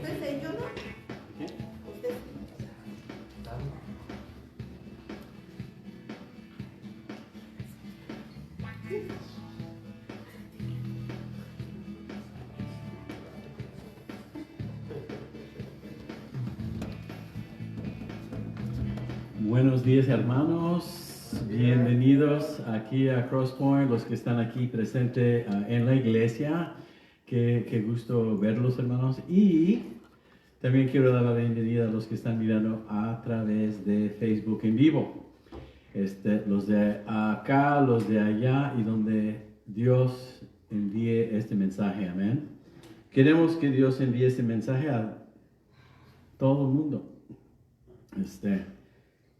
¿Usted se yo no? ¿Qué? ¿Usted? Buenos días, hermanos. Bienvenidos aquí a Crosspoint, los que están aquí presentes en la iglesia. Qué gusto verlos, hermanos. Y también quiero dar la bienvenida a los que están mirando a través de Facebook en vivo. Los de acá, los de allá y donde Dios envíe este mensaje. Amén. Queremos que Dios envíe este mensaje a todo el mundo.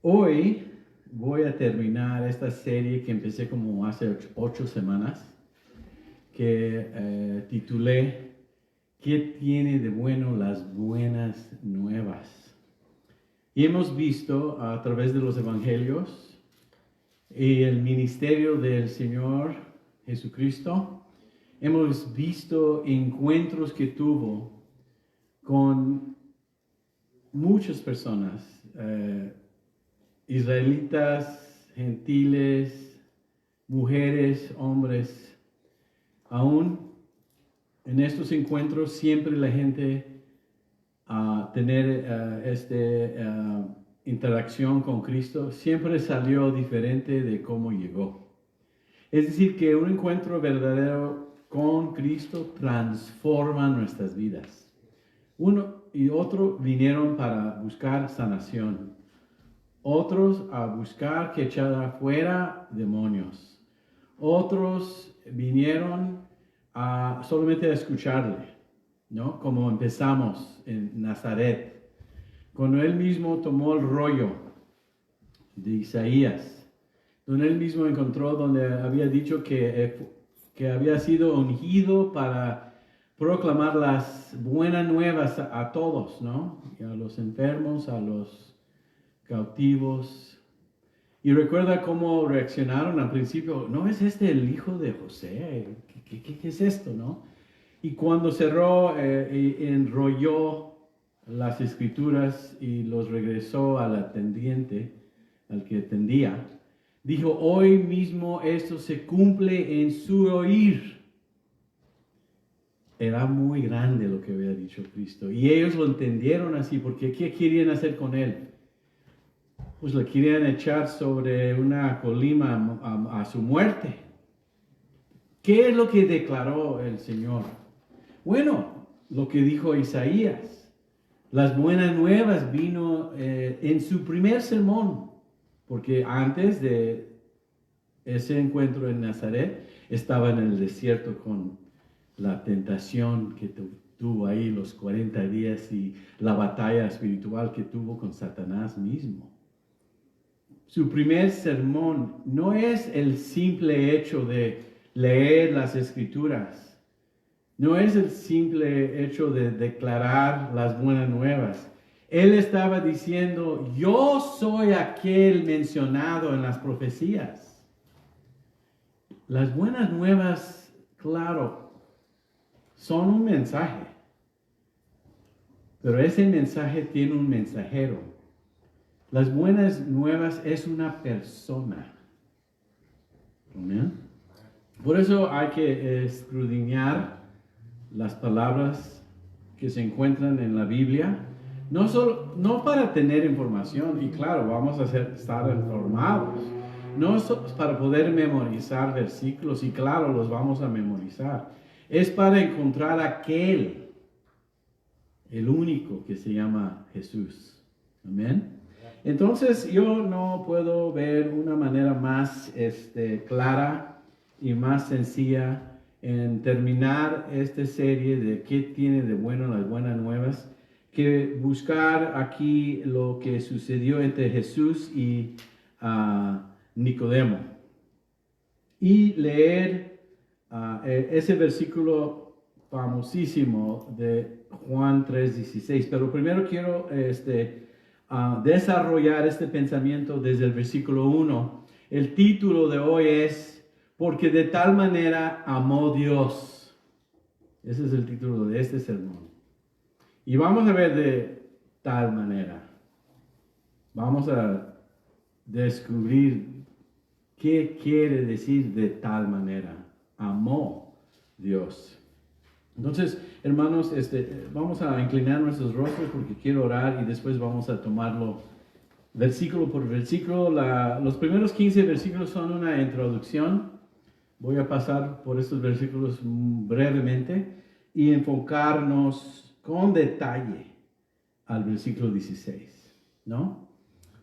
Hoy voy a terminar esta serie que empecé como hace 8 semanas, que titulé ¿Qué tiene de bueno las buenas nuevas? Y hemos visto a través de los evangelios y el ministerio del Señor Jesucristo, hemos visto encuentros que tuvo con muchas personas, israelitas, gentiles, mujeres, hombres. Aún en estos encuentros siempre la gente tener interacción con Cristo siempre salió diferente de cómo llegó. Es decir, que un encuentro verdadero con Cristo transforma nuestras vidas. Uno y otro vinieron para buscar sanación. Otros a buscar que echara fuera demonios. Otros vinieron solamente a escucharle, ¿no? Como empezamos en Nazaret, cuando él mismo tomó el rollo de Isaías, donde él mismo encontró donde había dicho que había sido ungido para proclamar las buenas nuevas a todos, ¿no? Y a los enfermos, a los cautivos. Y recuerda cómo reaccionaron al principio. ¿No es este el hijo de José? ¿Qué es esto, no? Y cuando cerró y enrolló las escrituras y los regresó al atendiente, al que atendía, dijo, hoy mismo esto se cumple en su oír. Era muy grande lo que había dicho Cristo. Y ellos lo entendieron así, porque ¿qué querían hacer con él? Pues le querían echar sobre una colina a su muerte. ¿Qué es lo que declaró el Señor? Bueno, lo que dijo Isaías. Las buenas nuevas vino en su primer sermón, porque antes de ese encuentro en Nazaret, estaba en el desierto con la tentación que tuvo ahí los 40 días y la batalla espiritual que tuvo con Satanás mismo. Su primer sermón no es el simple hecho de leer las escrituras. No es el simple hecho de declarar las buenas nuevas. Él estaba diciendo, yo soy aquel mencionado en las profecías. Las buenas nuevas, claro, son un mensaje. Pero ese mensaje tiene un mensajero. Las buenas nuevas es una persona. ¿Amén? Por eso hay que escudriñar las palabras que se encuentran en la Biblia. No para tener información, y claro, vamos a estar informados. No para poder memorizar versículos, y claro, los vamos a memorizar. Es para encontrar aquel, el único que se llama Jesús. Amén. Entonces yo no puedo ver una manera más clara y más sencilla en terminar esta serie de qué tiene de bueno las buenas nuevas que buscar aquí lo que sucedió entre Jesús y Nicodemo y leer ese versículo famosísimo de Juan 3:16. Pero primero quiero desarrollar este pensamiento desde el versículo 1. El título de hoy es porque de tal manera amó Dios. Ese es el título de este sermón. Y vamos a ver de tal manera. Vamos a descubrir qué quiere decir de tal manera. Amó Dios. Entonces, hermanos, vamos a inclinar nuestros rostros porque quiero orar y después vamos a tomarlo versículo por versículo. Los primeros 15 versículos son una introducción. Voy a pasar por estos versículos brevemente y enfocarnos con detalle al versículo 16, ¿no?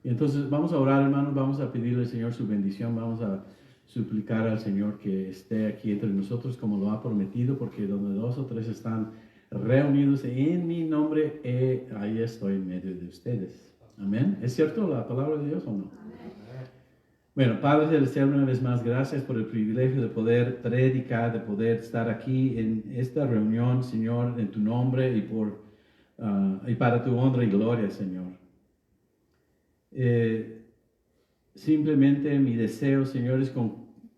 Y entonces vamos a orar, hermanos, vamos a pedirle al Señor su bendición, vamos a suplicar al Señor que esté aquí entre nosotros como lo ha prometido, porque donde 2 o 3 están reunidos en mi nombre, ahí estoy en medio de ustedes. Amén. ¿Es cierto la palabra de Dios o no? Bueno, Padre Celestial, una vez más, gracias por el privilegio de poder predicar, de poder estar aquí en esta reunión, Señor, en tu nombre y para tu honra y gloria, Señor. Simplemente mi deseo, Señor,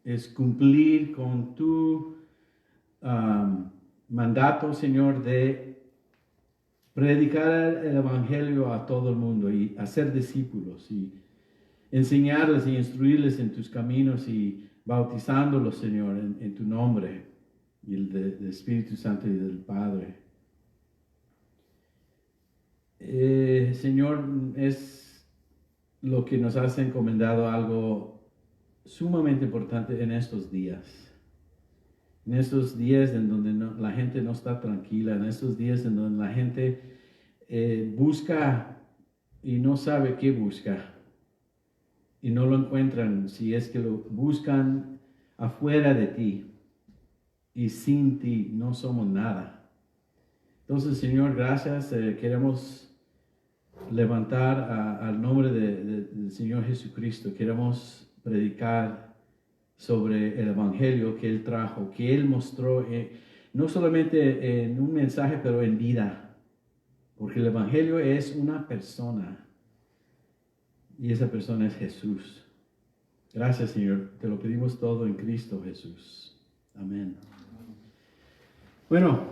es cumplir con tu mandato, Señor, de predicar el Evangelio a todo el mundo y hacer discípulos y enseñarles y instruirles en tus caminos y bautizándolos, Señor, en tu nombre y el del Espíritu Santo y del Padre. Señor, es lo que nos has encomendado algo sumamente importante en estos días. En estos días en donde la gente no está tranquila, en estos días en donde la gente busca y no sabe qué busca. Y no lo encuentran si es que lo buscan afuera de ti. Y sin ti no somos nada. Entonces, Señor, gracias. Queremos levantar al nombre del Señor Jesucristo. Queremos predicar sobre el Evangelio que Él trajo, que Él mostró, no solamente en un mensaje, pero en vida. Porque el Evangelio es una persona. Y esa persona es Jesús. Gracias, Señor. Te lo pedimos todo en Cristo Jesús. Amén. Bueno,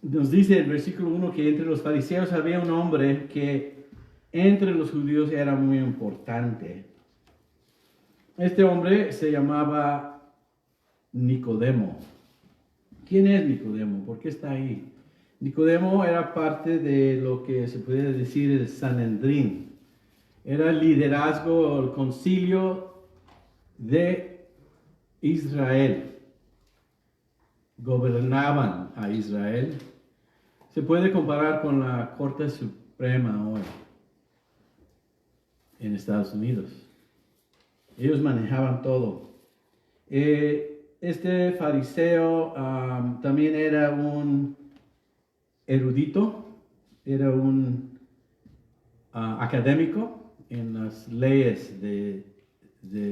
nos dice el versículo 1 que entre los fariseos había un hombre que entre los judíos era muy importante. Este hombre se llamaba Nicodemo. ¿Quién es Nicodemo? ¿Por qué está ahí? Nicodemo era parte de lo que se puede decir el Sanedrín. Era el liderazgo, el concilio de Israel. Gobernaban a Israel. Se puede comparar con la Corte Suprema hoy en Estados Unidos. Ellos manejaban todo. Este fariseo también era un erudito, era un académico en las leyes de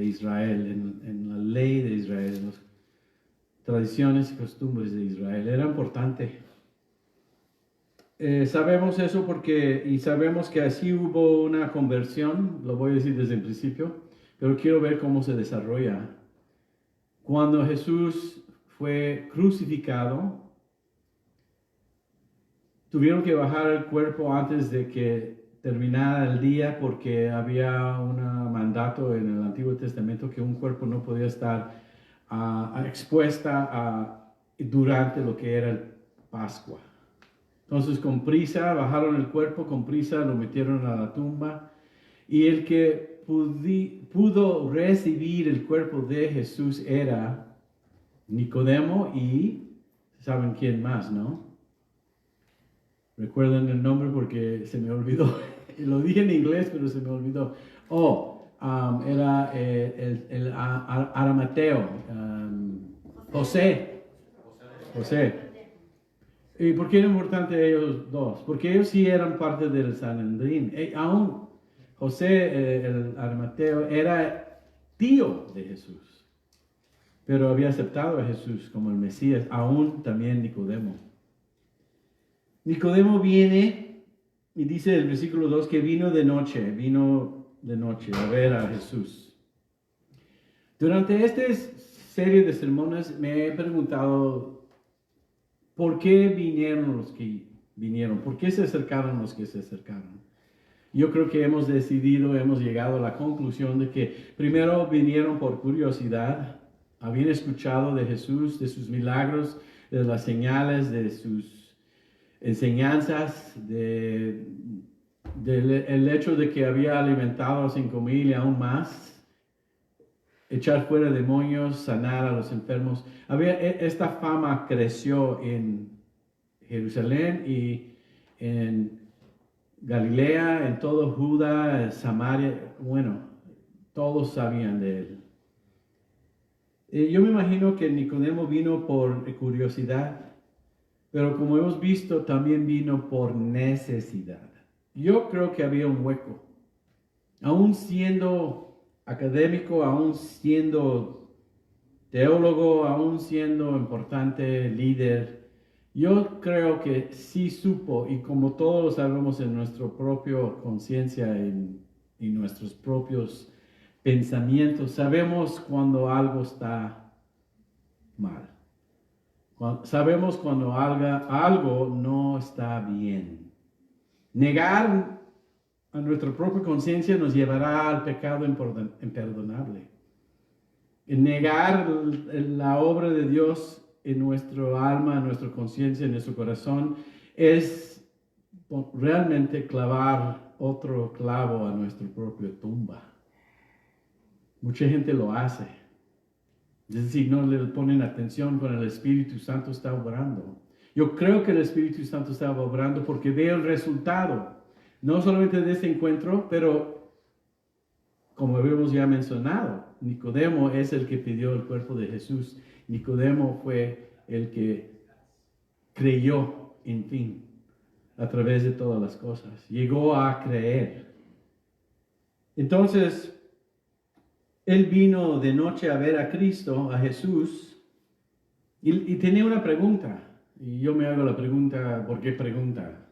Israel, en la ley de Israel, en las tradiciones y costumbres de Israel. Era importante. Sabemos eso y sabemos que así hubo una conversión, lo voy a decir desde el principio, pero quiero ver cómo se desarrolla. Cuando Jesús fue crucificado, tuvieron que bajar el cuerpo antes de que terminara el día porque había un mandato en el Antiguo Testamento que un cuerpo no podía estar expuesta durante lo que era el Pascua. Entonces con prisa bajaron el cuerpo, con prisa lo metieron a la tumba y el que pudo recibir el cuerpo de Jesús era Nicodemo y ¿saben quién más, no? Recuerden el nombre porque se me olvidó. Lo dije en inglés, pero se me olvidó. Era el Arimateo. José. ¿Y por qué era importante ellos dos? Porque ellos sí eran parte del Sanedrín. Aún José, el Arimateo, era tío de Jesús. Pero había aceptado a Jesús como el Mesías. Aún también Nicodemo. Nicodemo viene y dice el versículo 2 que vino de noche a ver a Jesús. Durante esta serie de sermones me he preguntado ¿por qué vinieron los que vinieron? ¿Por qué se acercaron los que se acercaron? Yo creo que hemos llegado a la conclusión de que primero vinieron por curiosidad, habían escuchado de Jesús, de sus milagros, de las señales, de sus enseñanzas, del hecho de que había alimentado a los 5,000 y aún más, echar fuera demonios, sanar a los enfermos. Esta fama creció en Jerusalén y en Galilea, en todo Judá, Samaria, bueno, todos sabían de él. Yo me imagino que Nicodemo vino por curiosidad, pero como hemos visto, también vino por necesidad. Yo creo que había un hueco. Aún siendo académico, aún siendo teólogo, aún siendo importante líder, yo creo que sí supo, y como todos lo sabemos en nuestra propia conciencia y nuestros propios pensamientos, sabemos cuando algo está mal. Sabemos cuando algo no está bien. Negar a nuestra propia conciencia nos llevará al pecado imperdonable. Negar la obra de Dios en nuestro alma, en nuestra conciencia, en nuestro corazón, es realmente clavar otro clavo a nuestra propia tumba. Mucha gente lo hace. Es decir, no le ponen atención cuando el Espíritu Santo está obrando. Yo creo que el Espíritu Santo estaba obrando porque veo el resultado, no solamente de este encuentro, pero como habíamos ya mencionado, Nicodemo es el que pidió el cuerpo de Jesús. Nicodemo fue el que creyó, en fin, a través de todas las cosas. Llegó a creer. Entonces, él vino de noche a ver a Cristo, a Jesús, y tenía una pregunta. Y yo me hago la pregunta, ¿por qué pregunta?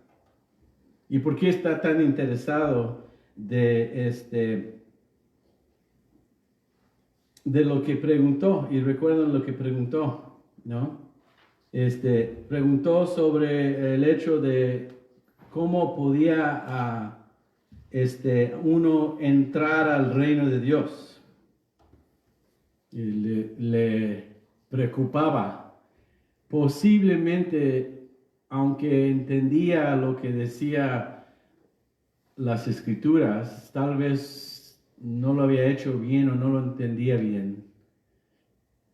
¿Y por qué está tan interesado de lo que preguntó? Y recuerdan lo que preguntó, ¿no? Preguntó sobre el hecho de cómo podía uno entrar al reino de Dios. Y le preocupaba. Posiblemente, aunque entendía lo que decía las Escrituras, tal vez no lo había hecho bien o no lo entendía bien.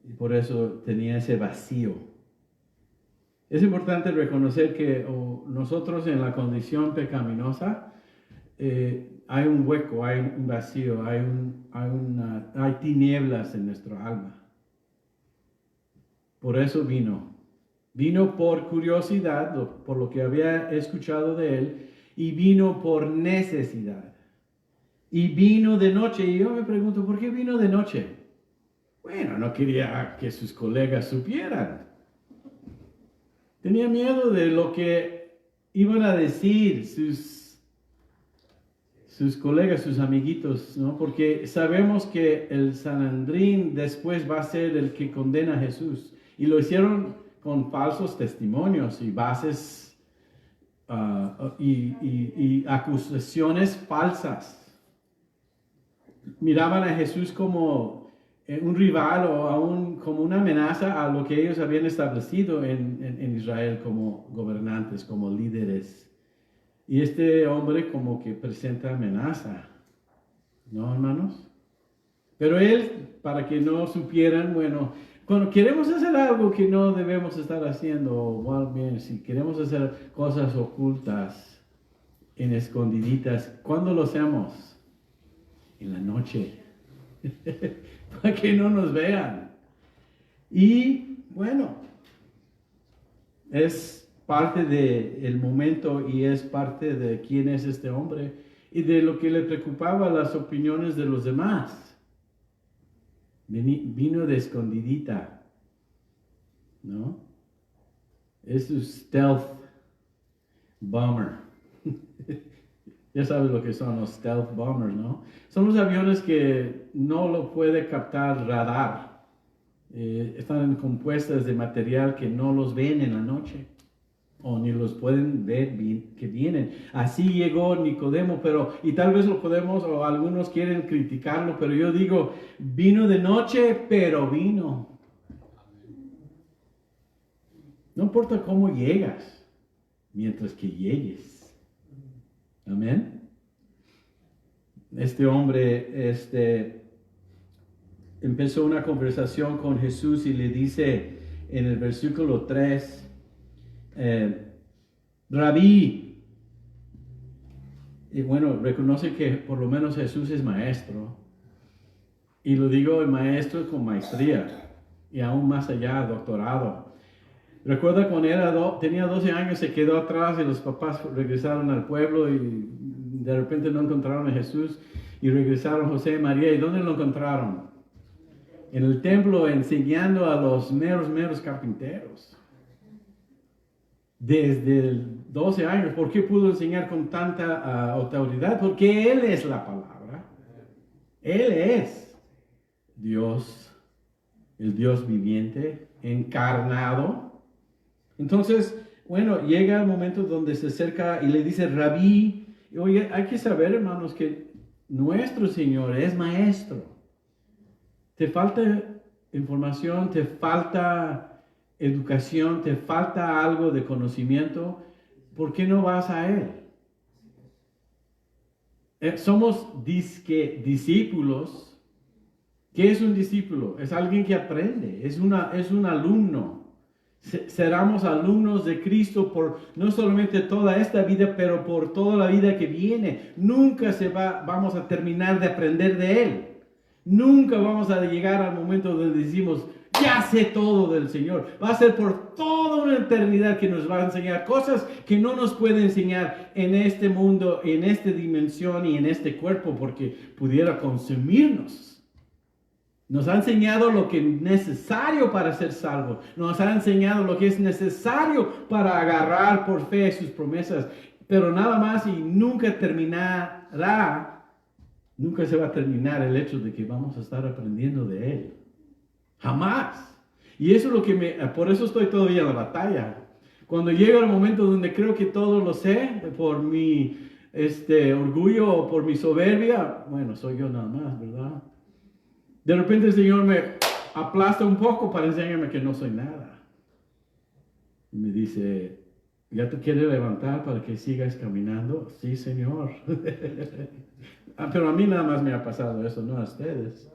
Y por eso tenía ese vacío. Es importante reconocer que nosotros en la condición pecaminosa hay un hueco, hay un vacío, hay tinieblas en nuestra alma. Por eso vino. Vino por curiosidad, por lo que había escuchado de él, y vino por necesidad. Y vino de noche. Y yo me pregunto, ¿por qué vino de noche? Bueno, no quería que sus colegas supieran. Tenía miedo de lo que iban a decir sus colegas, sus amiguitos, ¿no? Porque sabemos que el Sanedrín después va a ser el que condena a Jesús. Y lo hicieron con falsos testimonios y bases y acusaciones falsas. Miraban a Jesús como un rival o como una amenaza a lo que ellos habían establecido en Israel como gobernantes, como líderes. Y este hombre como que presenta amenaza, ¿no, hermanos? Pero él, para que no supieran, bueno, cuando queremos hacer algo que no debemos estar haciendo, o bien, si queremos hacer cosas ocultas, en escondiditas, ¿cuándo lo hacemos? En la noche, para que no nos vean. Y bueno, es parte del momento y es parte de quién es este hombre y de lo que le preocupaba las opiniones de los demás. Vino de escondidita, ¿no? Es un stealth bomber. Ya sabes lo que son los stealth bombers, ¿no? Son los aviones que no lo puede captar radar. Están compuestas de material que no los ven en la noche. o ni los pueden ver que vienen. Así llegó Nicodemo, y tal vez lo podemos, o algunos quieren criticarlo, pero yo digo, vino de noche, pero vino. No importa cómo llegas, mientras que llegues. Amén. Este hombre, empezó una conversación con Jesús y le dice en el versículo 3, Rabí, y bueno, reconoce que por lo menos Jesús es maestro, y lo digo el maestro con maestría, y aún más allá, doctorado. Recuerda cuando tenía 12 años, se quedó atrás y los papás regresaron al pueblo y de repente no encontraron a Jesús y regresaron José y María. ¿Y dónde lo encontraron? En el templo enseñando a los meros carpinteros. Desde 12 años. ¿Por qué pudo enseñar con tanta autoridad? Porque Él es la palabra. Él es Dios, el Dios viviente, encarnado. Entonces, bueno, llega el momento donde se acerca y le dice, Rabí, oye, hay que saber, hermanos, que nuestro Señor es maestro. Te falta información, te falta educación, te falta algo de conocimiento, ¿por qué no vas a Él? Somos discípulos. ¿Qué es un discípulo? Es alguien que aprende, es un alumno. Seremos alumnos de Cristo por no solamente toda esta vida, pero por toda la vida que viene. Nunca vamos a terminar de aprender de Él. Nunca vamos a llegar al momento donde decimos, ya sé todo del Señor. Va a ser por toda una eternidad que nos va a enseñar cosas que no nos puede enseñar en este mundo, en esta dimensión y en este cuerpo, porque pudiera consumirnos. Nos ha enseñado lo que es necesario para ser salvo. Nos ha enseñado lo que es necesario para agarrar por fe sus promesas. Pero nada más y nunca terminará, nunca se va a terminar el hecho de que vamos a estar aprendiendo de Él. Jamás. Y eso es lo que por eso estoy todavía en la batalla. Cuando llega el momento donde creo que todo lo sé, por mi orgullo o por mi soberbia, bueno, soy yo nada más, ¿verdad? De repente el Señor me aplasta un poco para enseñarme que no soy nada. Y me dice, ¿ya te quieres levantar para que sigas caminando? Sí, Señor. Pero a mí nada más me ha pasado eso, no a ustedes.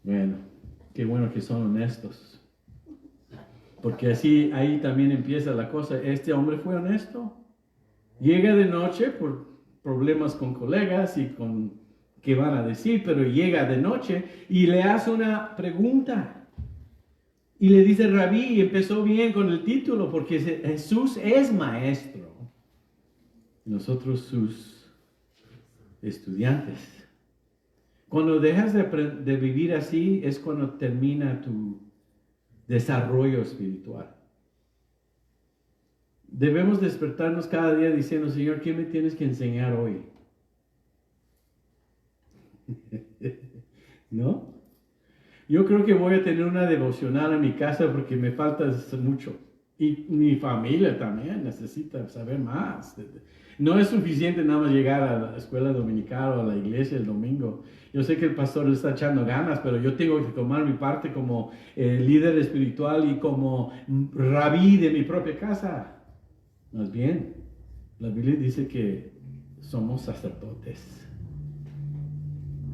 Bueno, qué bueno que son honestos. Porque así, ahí también empieza la cosa. Este hombre fue honesto. Llega de noche por problemas con colegas y con qué van a decir, pero llega de noche y le hace una pregunta. Y le dice, Rabí, y empezó bien con el título, porque Jesús es maestro. Nosotros sus estudiantes. Cuando dejas de vivir así, es cuando termina tu desarrollo espiritual. Debemos despertarnos cada día diciendo, Señor, ¿qué me tienes que enseñar hoy? ¿No? Yo creo que voy a tener una devocional en mi casa porque me falta mucho. Y mi familia también necesita saber más. No es suficiente nada más llegar a la escuela dominical o a la iglesia el domingo. Yo sé que el pastor le está echando ganas, pero yo tengo que tomar mi parte como líder espiritual y como rabí de mi propia casa. Más bien, la Biblia dice que somos sacerdotes.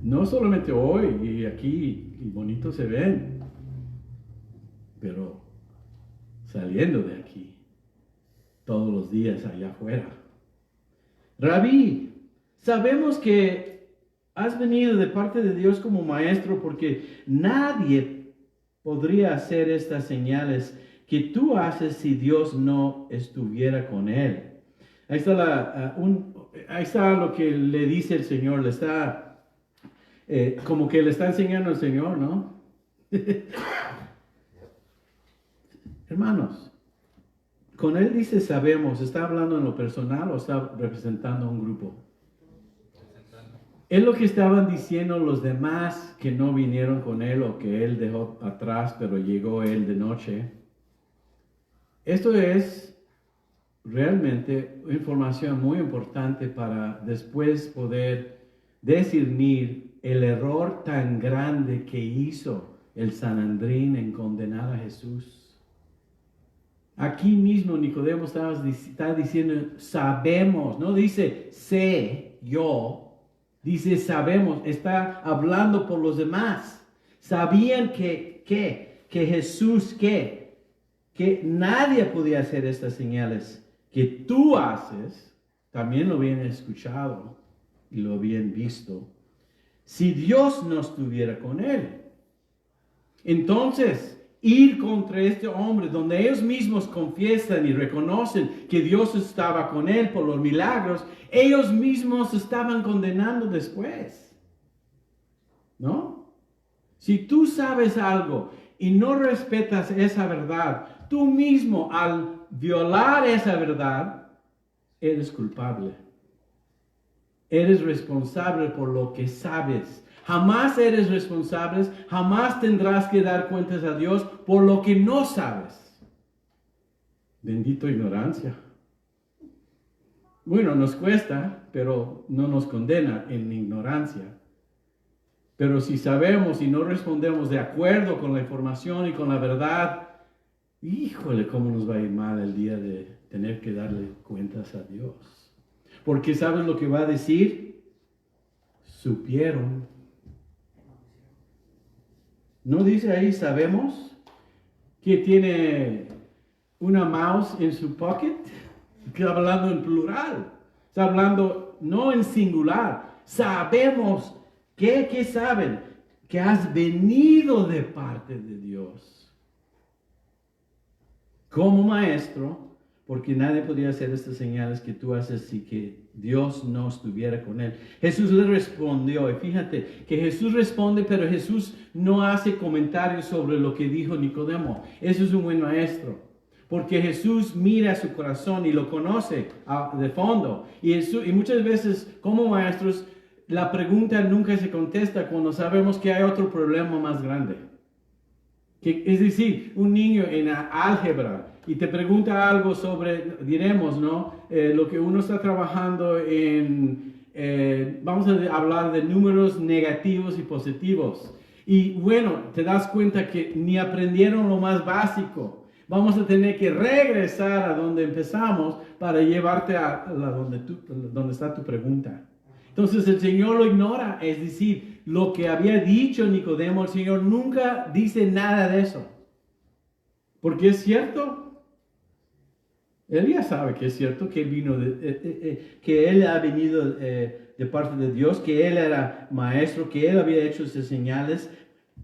No solamente hoy y aquí, y bonito se ven, pero saliendo de aquí, todos los días allá afuera. Rabí, sabemos que has venido de parte de Dios como maestro porque nadie podría hacer estas señales que tú haces si Dios no estuviera con él. Ahí está lo que le dice el Señor, le está... como que le está enseñando el Señor, ¿no? Hermanos, con él dice sabemos, ¿está hablando en lo personal o está representando a un grupo? Es lo que estaban diciendo los demás que no vinieron con él o que él dejó atrás, pero llegó él de noche. Esto es realmente información muy importante para después poder discernir el error tan grande que hizo el Sanedrín en condenar a Jesús. Aquí mismo Nicodemo está diciendo, sabemos, no dice sé yo, dice sabemos, está hablando por los demás. Sabían que Jesús, que nadie podía hacer estas señales que tú haces, también lo habían escuchado y lo habían visto, si Dios no estuviera con él. Entonces, ir contra este hombre, donde ellos mismos confiesan y reconocen que Dios estaba con él por los milagros, ellos mismos estaban condenando después. ¿No? Si tú sabes algo y no respetas esa verdad, tú mismo al violar esa verdad, eres culpable. Eres responsable por lo que sabes. Jamás eres responsable, jamás tendrás que dar cuentas a Dios por lo que no sabes. Bendito ignorancia. Bueno, nos cuesta, pero no nos condena en ignorancia. Pero si sabemos y no respondemos de acuerdo con la información y con la verdad, híjole, cómo nos va a ir mal el día de tener que darle cuentas a Dios. Porque ¿sabes lo que va a decir? Supieron. ¿No dice ahí, sabemos, que tiene una mouse en su pocket? Está hablando en plural. Está hablando no en singular. Sabemos. ¿Qué saben? Que has venido de parte de Dios. Como maestro, porque nadie podría hacer estas señales que tú haces si que Dios no estuviera con él. Jesús le respondió, y fíjate que Jesús responde, pero Jesús no hace comentarios sobre lo que dijo Nicodemo. Eso es un buen maestro, porque Jesús mira su corazón y lo conoce de fondo. Y muchas veces como maestros, la pregunta nunca se contesta cuando sabemos que hay otro problema más grande. Es decir, un niño en álgebra y te pregunta algo sobre, diremos, ¿no? Lo que uno está trabajando vamos a hablar de números negativos y positivos. Y bueno, te das cuenta que ni aprendieron lo más básico. Vamos a tener que regresar a donde empezamos para llevarte a donde está tu pregunta. Entonces el Señor lo ignora, es decir, lo que había dicho Nicodemo, el Señor nunca dice nada de eso. Porque es cierto, Él ya sabe que es cierto, que Él vino, que Él ha venido de parte de Dios, que Él era maestro, que Él había hecho esas señales,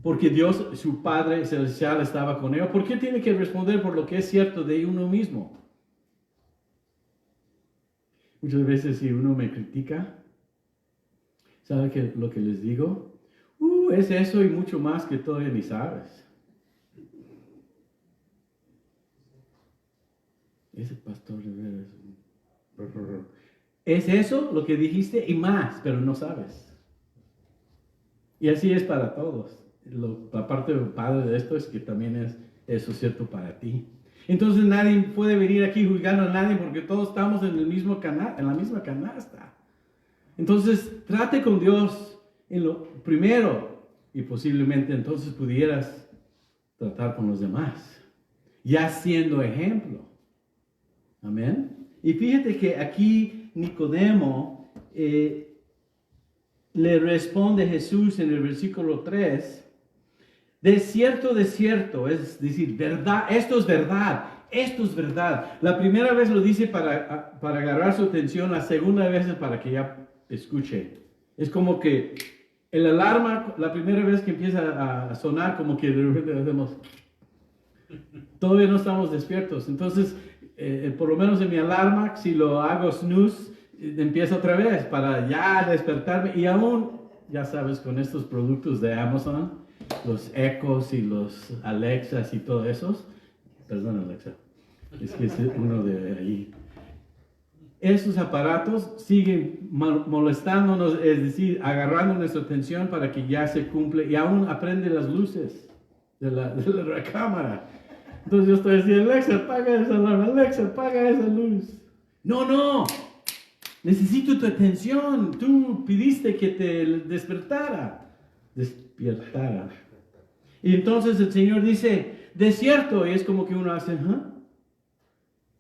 porque Dios, su Padre Celestial, estaba con Él. ¿Por qué tiene que responder por lo que es cierto de uno mismo? Muchas veces si uno me critica, ¿sabe lo que les digo? Es eso y mucho más que todavía ni sabes. Ese pastor es eso lo que dijiste y más, pero no sabes. Y así es para todos. La parte padre de esto es que también es eso cierto para ti. Entonces nadie puede venir aquí juzgando a nadie porque todos estamos en la misma canasta. Entonces trate con Dios en lo primero y posiblemente entonces pudieras tratar con los demás, ya siendo ejemplo. Amén. Y fíjate que aquí Nicodemo le responde a Jesús en el versículo 3, de cierto, es decir, verdad, esto es verdad. La primera vez lo dice para agarrar su atención, la segunda vez es para que ya escuche. Es como que el alarma, la primera vez que empieza a sonar, como que de repente hacemos, todavía no estamos despiertos. Entonces, por lo menos en mi alarma, si lo hago snooze, empiezo otra vez para ya despertarme. Y aún, ya sabes, con estos productos de Amazon, los Echos y los Alexas y todo eso. Perdón, Alexa, es que es uno de ahí. Esos aparatos siguen molestándonos, es decir, agarrando nuestra atención para que ya se cumple y aún aprende las luces de la cámara. Entonces yo estoy diciendo, Alexa, apaga esa alarma, Alexa, apaga esa luz. No, necesito tu atención. Tú pidiste que te despertara. Y entonces el Señor dice, desierto, y es como que uno hace, ¿ah?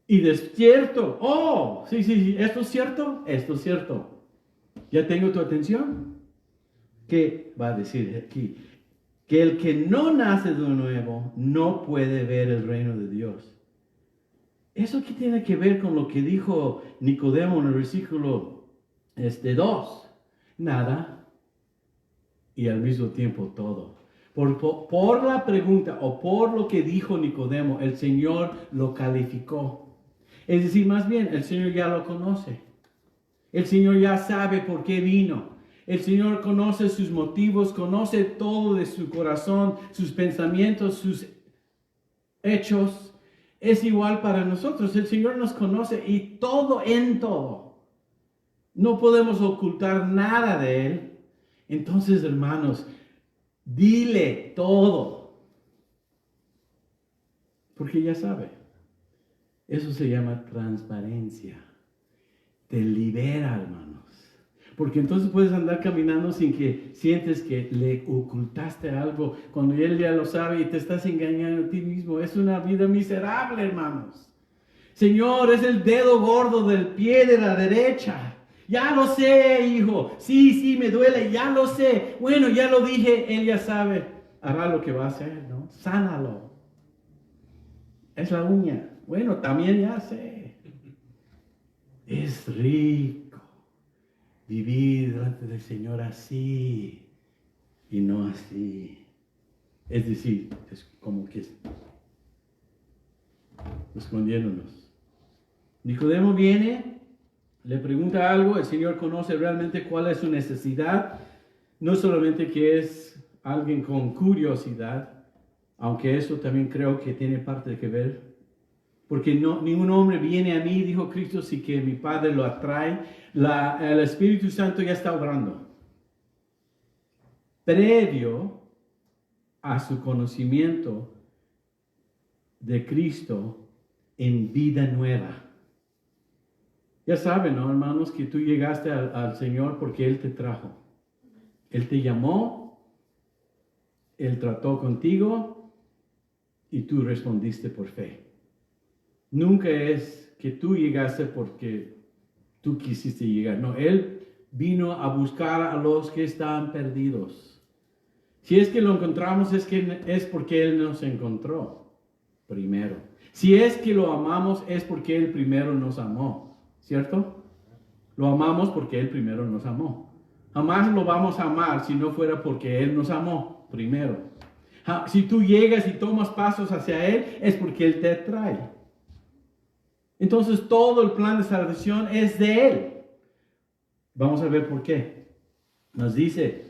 Y despierto, oh, sí, ¿esto es cierto? Esto es cierto. Ya tengo tu atención. ¿Qué va a decir aquí? Que el que no nace de nuevo no puede ver el reino de Dios. ¿Eso qué tiene que ver con lo que dijo Nicodemo en el versículo 2? Nada y al mismo tiempo todo. Por la pregunta o por lo que dijo Nicodemo, el Señor lo calificó. Es decir, más bien, el Señor ya lo conoce. El Señor ya sabe por qué vino. El Señor conoce sus motivos, conoce todo de su corazón, sus pensamientos, sus hechos. Es igual para nosotros. El Señor nos conoce y todo en todo. No podemos ocultar nada de Él. Entonces, hermanos, dile todo. Porque ya sabe. Eso se llama transparencia. Te libera, hermanos. Porque entonces puedes andar caminando sin que sientes que le ocultaste algo, cuando Él ya lo sabe y te estás engañando a ti mismo. Es una vida miserable, hermanos. Señor, es el dedo gordo del pie de la derecha. Ya lo sé, hijo. Sí, me duele, ya lo sé. Bueno, ya lo dije, Él ya sabe. Hará lo que va a hacer, ¿no? Sánalo. Es la uña. Bueno, también ya sé. Es rico vivir delante del Señor así y no así. Es decir, es como que escondiéndonos. Nicodemo viene, le pregunta algo, el Señor conoce realmente cuál es su necesidad, no solamente que es alguien con curiosidad, aunque eso también creo que tiene parte de que ver. Porque ningún hombre viene a mí, dijo Cristo, si que mi Padre lo atrae. El Espíritu Santo ya está obrando. Previo a su conocimiento de Cristo en vida nueva. Ya saben, ¿no, hermanos? Que tú llegaste al Señor porque Él te trajo. Él te llamó, Él trató contigo y tú respondiste por fe. Nunca es que tú llegaste porque tú quisiste llegar. No, Él vino a buscar a los que estaban perdidos. Si es que lo encontramos es porque Él nos encontró primero. Si es que lo amamos es porque Él primero nos amó. ¿Cierto? Lo amamos porque Él primero nos amó. Jamás lo vamos a amar si no fuera porque Él nos amó primero. Si tú llegas y tomas pasos hacia Él es porque Él te atrae. Entonces todo el plan de salvación es de Él. Vamos a ver por qué. Nos dice,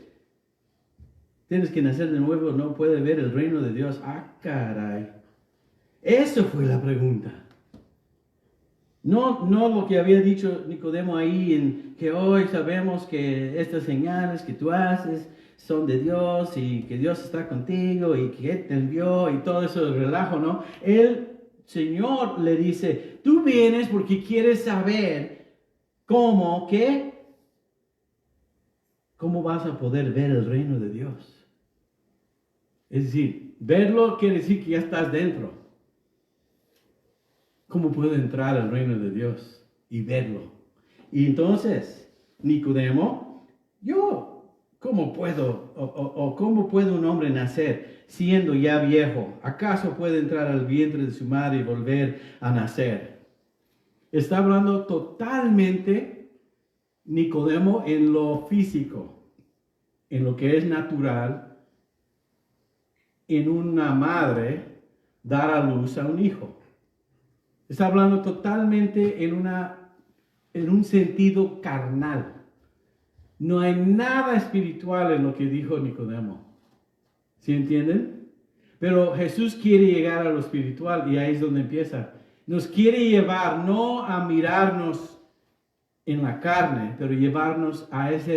tienes que nacer de nuevo, no puedes ver el reino de Dios. Ah, caray. Eso fue la pregunta. No lo que había dicho Nicodemo ahí, en que hoy sabemos que estas señales que tú haces son de Dios y que Dios está contigo y que Él te envió y todo eso de relajo, ¿no? Señor le dice, tú vienes porque quieres saber cómo vas a poder ver el reino de Dios. Es decir, verlo quiere decir que ya estás dentro. ¿Cómo puedo entrar al reino de Dios y verlo? Y entonces, Nicodemo, ¿cómo puedo cómo puede un hombre nacer siendo ya viejo? ¿Acaso puede entrar al vientre de su madre y volver a nacer? Está hablando totalmente Nicodemo en lo físico, en lo que es natural, en una madre dar a luz a un hijo. Está hablando totalmente en un sentido carnal. No hay nada espiritual en lo que dijo Nicodemo. ¿Sí entienden? Pero Jesús quiere llegar a lo espiritual y ahí es donde empieza. Nos quiere llevar no a mirarnos en la carne, pero llevarnos a esa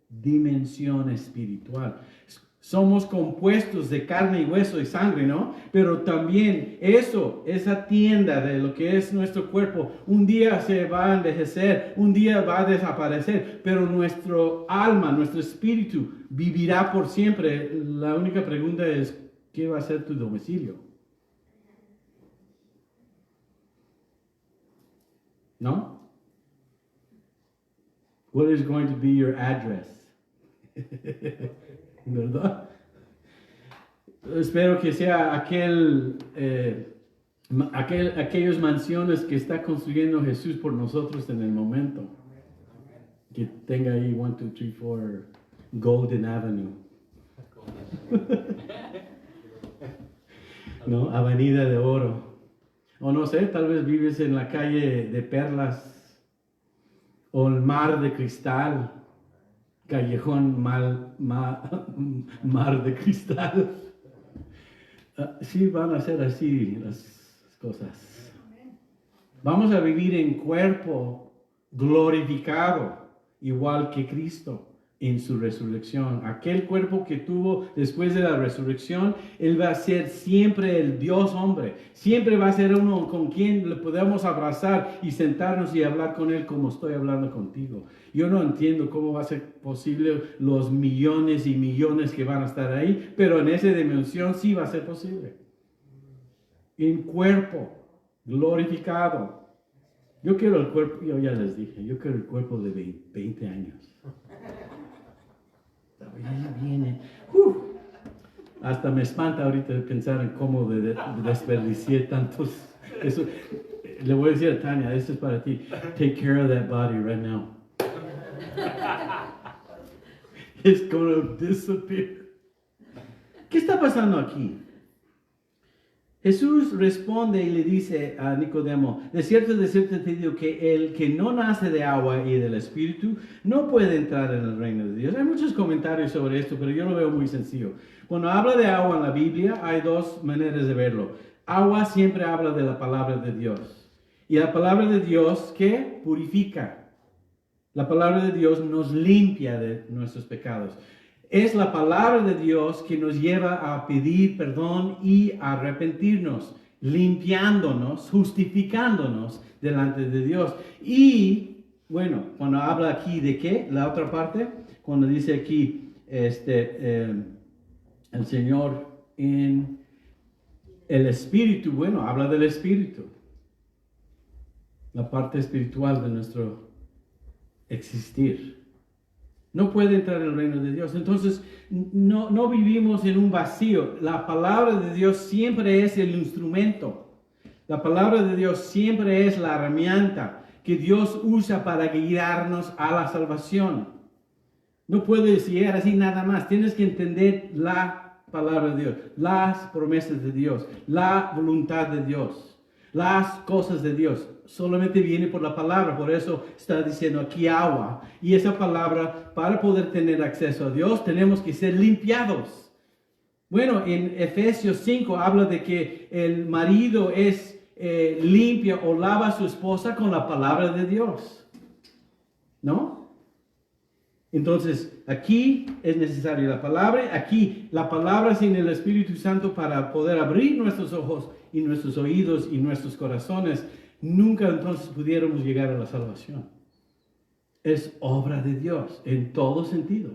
dimensión espiritual. Somos compuestos de carne y hueso y sangre, ¿no? Pero también esa tienda de lo que es nuestro cuerpo, un día se va a envejecer, un día va a desaparecer, pero nuestro alma, nuestro espíritu vivirá por siempre. La única pregunta es, ¿qué va a ser tu domicilio? ¿No? What is going to be your address? ¿Verdad? Espero que sea aquellas mansiones que está construyendo Jesús por nosotros en el momento. Que tenga ahí 1, 2, 3, 4 Golden Avenue. ¿No? Avenida de Oro. O no sé, tal vez vives en la calle de Perlas. O el mar de cristal. Callejón mar de cristal. Sí, van a ser así las cosas. Vamos a vivir en cuerpo glorificado, igual que Cristo en su resurrección. Aquel cuerpo que tuvo después de la resurrección, Él va a ser siempre el Dios hombre. Siempre va a ser uno con quien le podemos abrazar y sentarnos y hablar con Él como estoy hablando contigo. Yo no entiendo cómo va a ser posible los millones y millones que van a estar ahí, pero en esa dimensión sí va a ser posible. En cuerpo glorificado. Yo quiero el cuerpo, yo ya les dije, yo quiero el cuerpo de 20 años. Ya viene. Hasta me espanta ahorita pensar en cómo desperdicié tantos. Eso, le voy a decir a Tania, esto es para ti. Take care of that body right now. It's going to disappear. ¿Qué está pasando aquí? Jesús responde y le dice a Nicodemo, de cierto te digo que el que no nace de agua y del Espíritu no puede entrar en el reino de Dios. Hay muchos comentarios sobre esto, pero yo lo veo muy sencillo. Cuando habla de agua en la Biblia, hay dos maneras de verlo. Agua siempre habla de la palabra de Dios. Y la palabra de Dios, ¿qué? Purifica. La palabra de Dios nos limpia de nuestros pecados. Es la palabra de Dios que nos lleva a pedir perdón y a arrepentirnos, limpiándonos, justificándonos delante de Dios. Y, bueno, cuando habla aquí de qué, la otra parte, cuando dice aquí, el Señor en el Espíritu, bueno, habla del Espíritu. La parte espiritual de nuestro existir. No puede entrar en el reino de Dios. Entonces, no vivimos en un vacío. La palabra de Dios siempre es el instrumento. La palabra de Dios siempre es la herramienta que Dios usa para guiarnos a la salvación. No puedes llegar así nada más. Tienes que entender la palabra de Dios, las promesas de Dios, la voluntad de Dios, las cosas de Dios. Solamente viene por la palabra, por eso está diciendo aquí agua. Y esa palabra, para poder tener acceso a Dios, tenemos que ser limpiados. Bueno, en Efesios 5 habla de que el marido es limpia o lava a su esposa con la palabra de Dios. ¿No? Entonces, aquí es necesaria la palabra. Aquí, la palabra sin el Espíritu Santo para poder abrir nuestros ojos y nuestros oídos y nuestros corazones, nunca entonces pudiéramos llegar a la salvación. Es obra de Dios en todo sentido.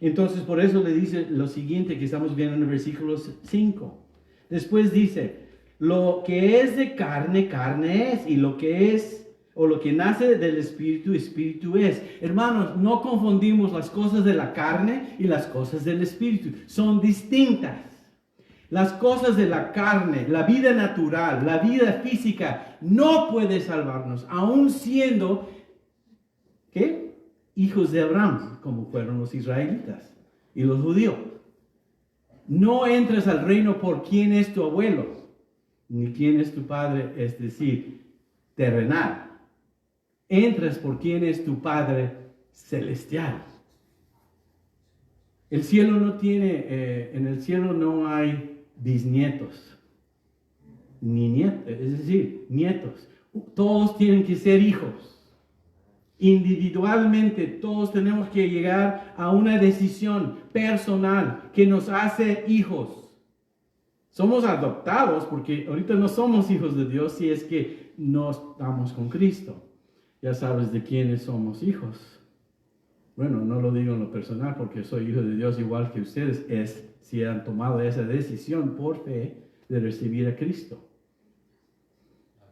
Entonces, por eso le dice lo siguiente que estamos viendo en el versículo 5. Después dice, lo que es de carne, carne es, y lo que es, o lo que nace del Espíritu, Espíritu es. Hermanos, no confundimos las cosas de la carne y las cosas del Espíritu. Son distintas. Las cosas de la carne, la vida natural, la vida física, no puede salvarnos, aun siendo, ¿qué? Hijos de Abraham, como fueron los israelitas y los judíos. No entras al reino por quién es tu abuelo, ni quién es tu padre, es decir, terrenal. Entras por quién es tu Padre celestial. El cielo no tiene, en el cielo no hay bisnietos, ni nietos, es decir, nietos. Todos tienen que ser hijos. Individualmente todos tenemos que llegar a una decisión personal que nos hace hijos. Somos adoptados porque ahorita no somos hijos de Dios si es que no estamos con Cristo. Ya sabes de quiénes somos hijos. Bueno, no lo digo en lo personal porque soy hijo de Dios igual que ustedes, es si han tomado esa decisión por fe de recibir a Cristo.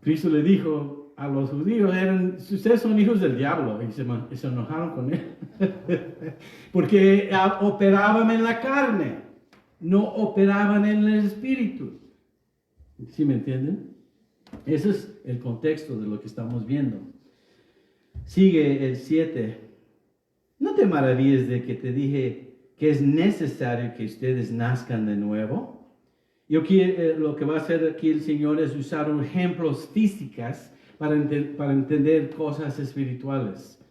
Cristo le dijo a los judíos, ustedes son hijos del diablo, y se enojaron con él. Porque operaban en la carne, no operaban en el espíritu. ¿Sí me entienden? Ese es el contexto de lo que estamos viendo. Sigue el 7. No te maravilles de que te dije que es necesario que ustedes nazcan de nuevo. Yo quiero, lo que va a hacer aquí el Señor es usar ejemplos físicos para entender cosas espirituales.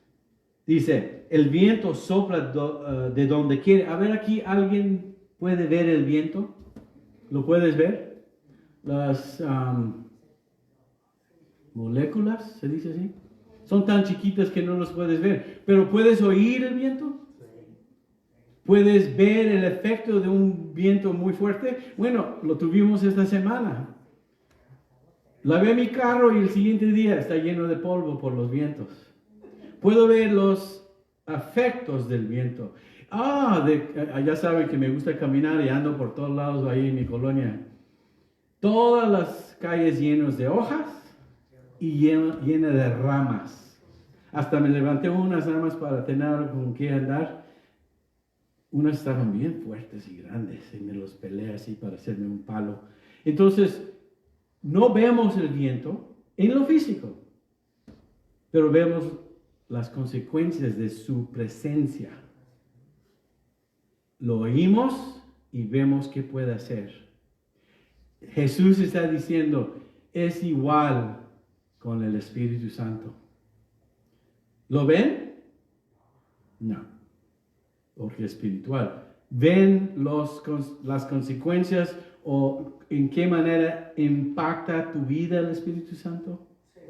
Dice, el viento sopla de donde quiere. A ver, aquí alguien puede ver el viento. ¿Lo puedes ver? Las moléculas, ¿se dice así? Son tan chiquitas que no los puedes ver. Pero ¿puedes oír el viento? ¿Puedes ver el efecto de un viento muy fuerte? Bueno, lo tuvimos esta semana. Lavé mi carro y el siguiente día está lleno de polvo por los vientos. Puedo ver los efectos del viento. Ya saben que me gusta caminar y ando por todos lados ahí en mi colonia. Todas las calles llenas de hojas y llena de ramas. Hasta me levanté unas ramas para tener con qué andar. Unas estaban bien fuertes y grandes y me los peleé así para hacerme un palo. Entonces, no vemos el viento en lo físico, pero vemos las consecuencias de su presencia. Lo oímos y vemos qué puede hacer. Jesús está diciendo, es igual con el Espíritu Santo. ¿Lo ven? No. Porque es espiritual. ¿Ven las consecuencias o en qué manera impacta tu vida el Espíritu Santo? Sí.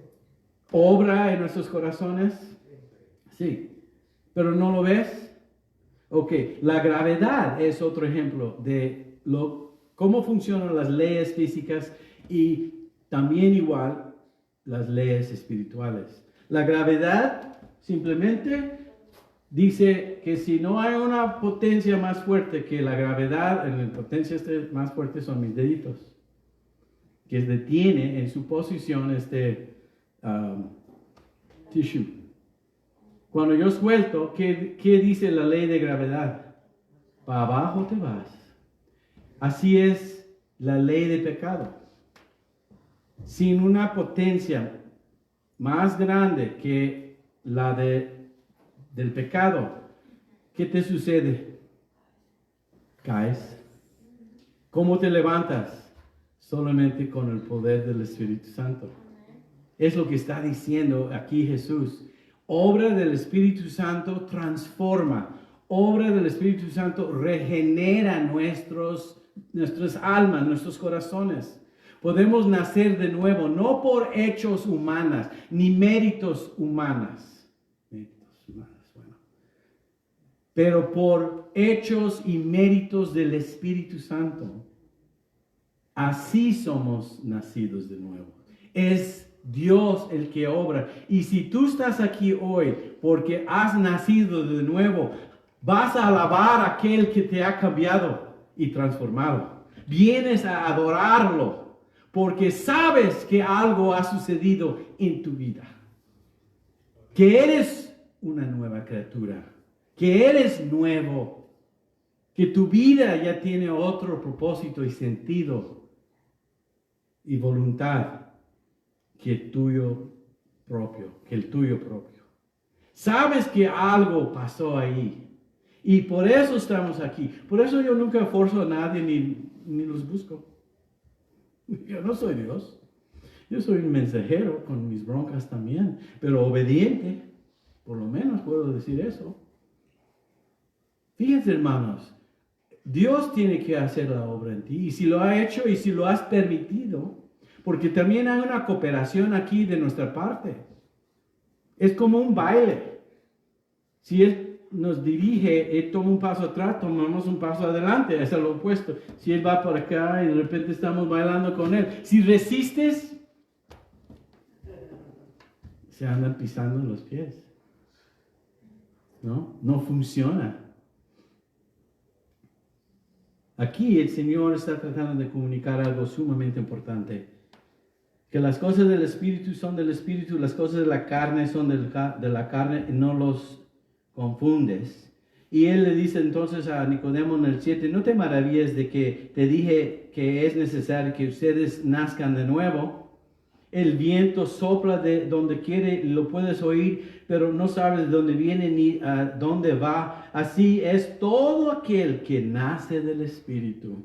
¿Obra en nuestros corazones? Sí. ¿Pero no lo ves? Ok. La gravedad es otro ejemplo de cómo funcionan las leyes físicas y también igual las leyes espirituales. La gravedad simplemente dice que si no hay una potencia más fuerte que la gravedad, la potencia más fuerte son mis deditos, que detiene en su posición tissue. Cuando yo suelto, ¿qué dice la ley de gravedad? Para abajo te vas. Así es la ley de pecado. Sin una potencia más grande que la del pecado, ¿qué te sucede? Caes. ¿Cómo te levantas? Solamente con el poder del Espíritu Santo. Es lo que está diciendo aquí Jesús. Obra del Espíritu Santo transforma. Obra del Espíritu Santo regenera nuestras almas, nuestros corazones. Podemos nacer de nuevo, no por hechos humanos, ni méritos humanos. Pero por hechos y méritos del Espíritu Santo. Así somos nacidos de nuevo. Es Dios el que obra. Y si tú estás aquí hoy porque has nacido de nuevo, vas a alabar a aquel que te ha cambiado y transformado. Vienes a adorarlo porque sabes que algo ha sucedido en tu vida. Que eres una nueva criatura. Que eres nuevo, que tu vida ya tiene otro propósito y sentido y voluntad que el tuyo propio. Sabes que algo pasó ahí y por eso estamos aquí. Por eso yo nunca forzo a nadie ni los busco. Yo no soy Dios. Yo soy un mensajero con mis broncas también, pero obediente. Por lo menos puedo decir eso. Fíjense, hermanos, Dios tiene que hacer la obra en ti. Y si lo ha hecho y si lo has permitido, porque también hay una cooperación aquí de nuestra parte. Es como un baile. Si Él nos dirige, Él toma un paso atrás, tomamos un paso adelante. Es lo opuesto. Si Él va por acá y de repente estamos bailando con Él. Si resistes, se andan pisando en los pies. No funciona. Aquí el Señor está tratando de comunicar algo sumamente importante. Que las cosas del Espíritu son del Espíritu, las cosas de la carne son de la carne, y no los confundes. Y Él le dice entonces a Nicodemo en el 7, no te maravilles de que te dije que es necesario que ustedes nazcan de nuevo. El viento sopla de donde quiere, lo puedes oír, pero no sabes de dónde viene ni a dónde va. Así es todo aquel que nace del Espíritu.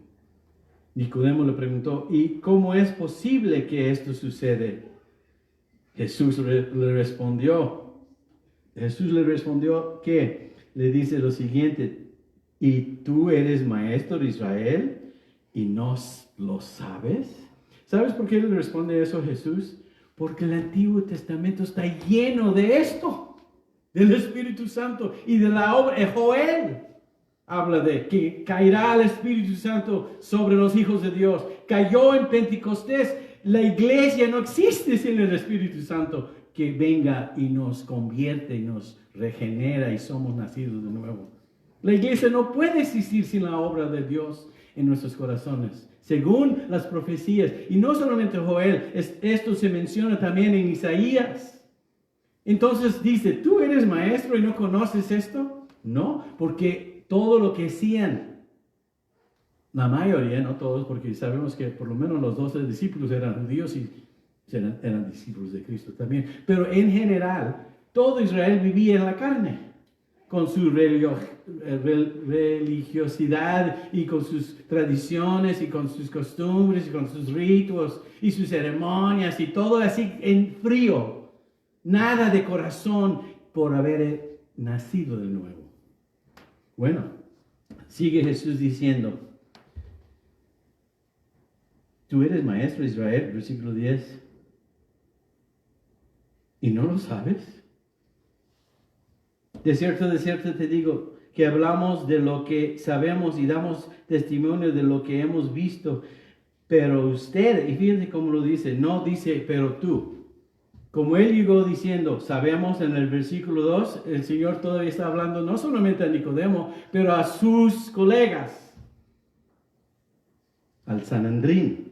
Nicodemo le preguntó, ¿y cómo es posible que esto sucede? Jesús le respondió que le dice lo siguiente, ¿y tú eres maestro de Israel y no lo sabes? ¿Sabes por qué le responde eso Jesús? Porque el Antiguo Testamento está lleno de esto, del Espíritu Santo y de la obra. Joel habla de que caerá el Espíritu Santo sobre los hijos de Dios. Cayó en Pentecostés. La iglesia no existe sin el Espíritu Santo que venga y nos convierte y nos regenera y somos nacidos de nuevo. La iglesia no puede existir sin la obra de Dios en nuestros corazones, según las profecías. Y no solamente Joel, esto se menciona también en Isaías. Entonces dice, ¿tú eres maestro y no conoces esto? No, porque todo lo que hacían, la mayoría, no todos, porque sabemos que por lo menos los 12 discípulos eran judíos y eran discípulos de Cristo también. Pero en general, todo Israel vivía en la carne, con su religiosidad y con sus tradiciones y con sus costumbres y con sus ritos y sus ceremonias y todo así en frío. Nada de corazón por haber nacido de nuevo. Bueno, sigue Jesús diciendo, tú eres maestro de Israel, versículo 10, ¿y no lo sabes? De cierto te digo que hablamos de lo que sabemos y damos testimonio de lo que hemos visto. Pero usted, y fíjense cómo lo dice, no dice, pero tú. Como él llegó diciendo, sabemos en el versículo 2, el Señor todavía está hablando no solamente a Nicodemo, pero a sus colegas, al Sanedrín.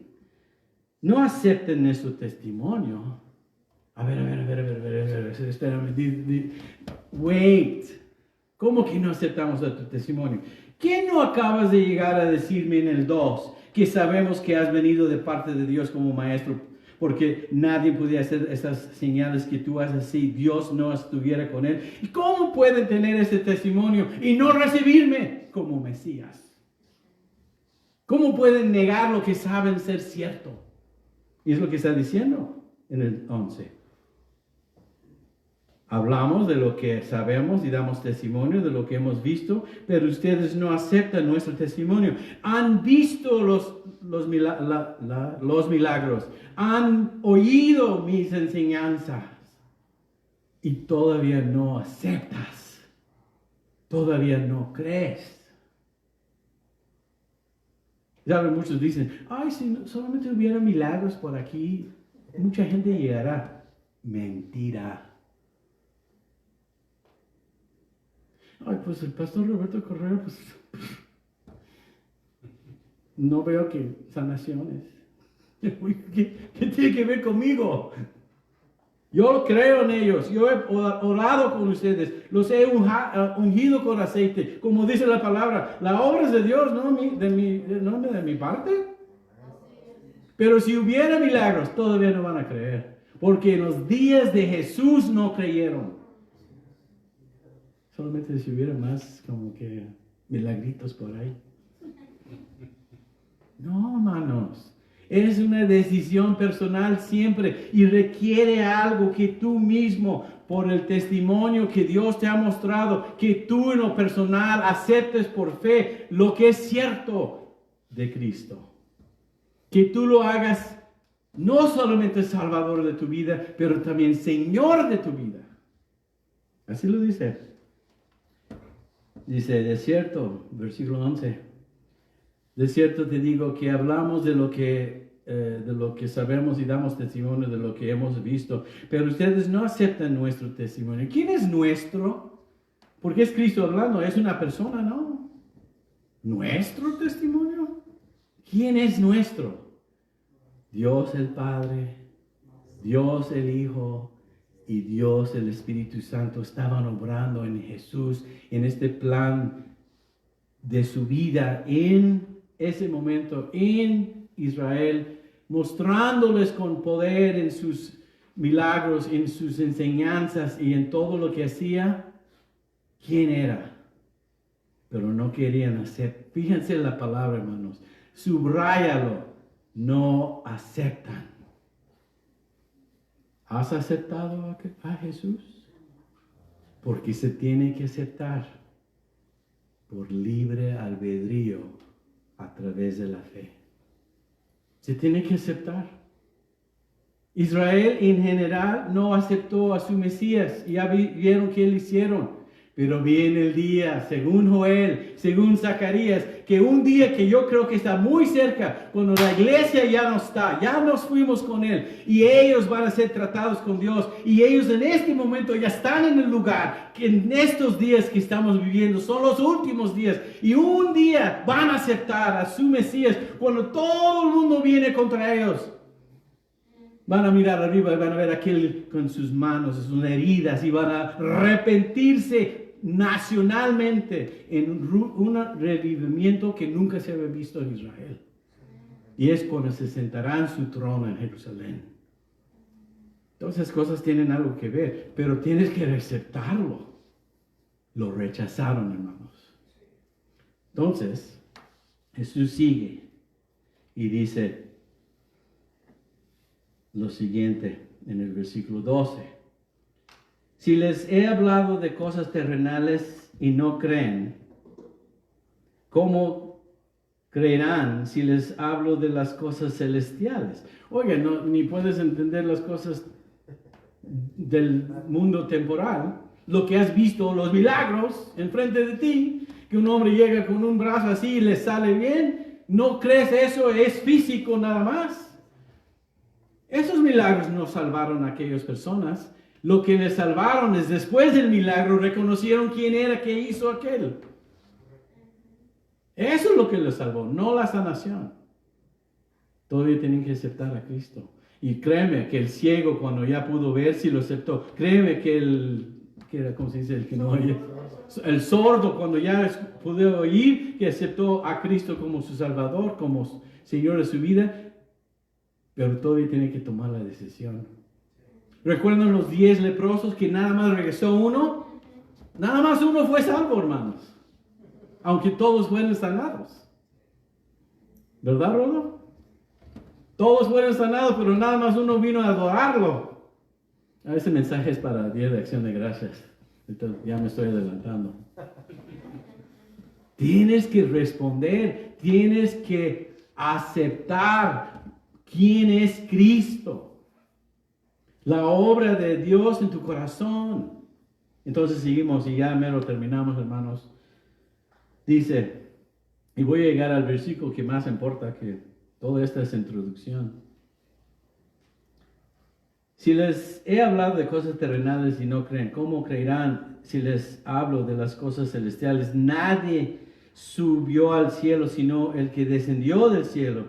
No acepten nuestro testimonio. A ver, espérame, wait. ¿Cómo que no aceptamos tu testimonio? ¿Qué no acabas de llegar a decirme en el 2? Que sabemos que has venido de parte de Dios como maestro, porque nadie podía hacer esas señales que tú haces si Dios no estuviera con él. ¿Y cómo pueden tener ese testimonio y no recibirme como Mesías? ¿Cómo pueden negar lo que saben ser cierto? Y es lo que está diciendo en el 11. Hablamos de lo que sabemos y damos testimonio de lo que hemos visto, pero ustedes no aceptan nuestro testimonio. Han visto los milagros, han oído mis enseñanzas y todavía no aceptas, todavía no crees. ¿Saben? Muchos dicen, ay, si solamente hubiera milagros por aquí, mucha gente llegará. Mentira. Ay, pues el pastor Roberto Correa, pues no veo que sanaciones. ¿Qué tiene que ver conmigo? Yo creo en ellos, yo he orado con ustedes, los he ungido con aceite, como dice la palabra. La obra es de Dios, no de mi parte. Pero si hubiera milagros, todavía no van a creer, porque en los días de Jesús no creyeron. Solamente si hubiera más como que milagritos por ahí. No, hermanos. Es una decisión personal siempre y requiere algo que tú mismo, por el testimonio que Dios te ha mostrado, que tú en lo personal aceptes por fe lo que es cierto de Cristo. Que tú lo hagas no solamente Salvador de tu vida, pero también Señor de tu vida. Así lo dice. Dice, de cierto, versículo 11, de cierto te digo que hablamos de lo que sabemos y damos testimonio de lo que hemos visto, pero ustedes no aceptan nuestro testimonio. ¿Quién es nuestro? Porque es Cristo hablando, es una persona, ¿no? ¿Nuestro testimonio? ¿Quién es nuestro? Dios el Padre, Dios el Hijo y Dios el Espíritu Santo estaban obrando en Jesús, en este plan de su vida en ese momento en Israel, mostrándoles con poder en sus milagros, en sus enseñanzas y en todo lo que hacía, quién era. Pero no querían hacer. Fíjense la palabra, hermanos. Subráyalo. No aceptan. ¿Has aceptado a Jesús? Porque se tiene que aceptar por libre albedrío a través de la fe. Se tiene que aceptar. Israel en general no aceptó a su Mesías. Ya vieron qué le hicieron. Pero viene el día, según Joel, según Zacarías, que un día que yo creo que está muy cerca, cuando la iglesia ya no está, ya nos fuimos con Él, y ellos van a ser tratados con Dios, y ellos en este momento ya están en el lugar, que en estos días que estamos viviendo son los últimos días, y un día van a aceptar a su Mesías, cuando todo el mundo viene contra ellos. Van a mirar arriba y van a ver a aquel con sus manos, sus heridas, y van a arrepentirse nacionalmente en un revivimiento que nunca se había visto en Israel. Y es cuando se sentará en su trono en Jerusalén. Todas esas cosas tienen algo que ver, pero tienes que aceptarlo. Lo rechazaron, hermanos. Entonces, Jesús sigue y dice lo siguiente en el versículo 12. Si les he hablado de cosas terrenales y no creen, ¿cómo creerán si les hablo de las cosas celestiales? Oiga, ni puedes entender las cosas del mundo temporal. Lo que has visto, los milagros enfrente de ti, que un hombre llega con un brazo así y le sale bien, ¿no crees eso es físico nada más? Esos milagros no salvaron a aquellas personas. Lo que les salvaron es después del milagro reconocieron quién era que hizo aquel. Eso es lo que les salvó, no la sanación. Todavía tienen que aceptar a Cristo. Y créeme que el ciego cuando ya pudo ver, sí lo aceptó. Créeme que ¿cómo se dice? El que no oye. El sordo cuando ya pudo oír, que aceptó a Cristo como su Salvador, como Señor de su vida. Pero todavía tiene que tomar la decisión. ¿Recuerdan los 10 leprosos que nada más regresó uno? Nada más uno fue salvo, hermanos. Aunque todos fueron sanados. ¿Verdad, Rodo? Todos fueron sanados, pero nada más uno vino a adorarlo. Ese mensaje es para el Día de Acción de Gracias. Entonces, ya me estoy adelantando. Tienes que responder. Tienes que aceptar quién es Cristo. La obra de Dios en tu corazón. Entonces seguimos y ya mero terminamos, hermanos. Dice, y voy a llegar al versículo que más importa que toda esta es introducción. Si les he hablado de cosas terrenales y no creen, ¿cómo creerán si les hablo de las cosas celestiales? Nadie subió al cielo sino el que descendió del cielo,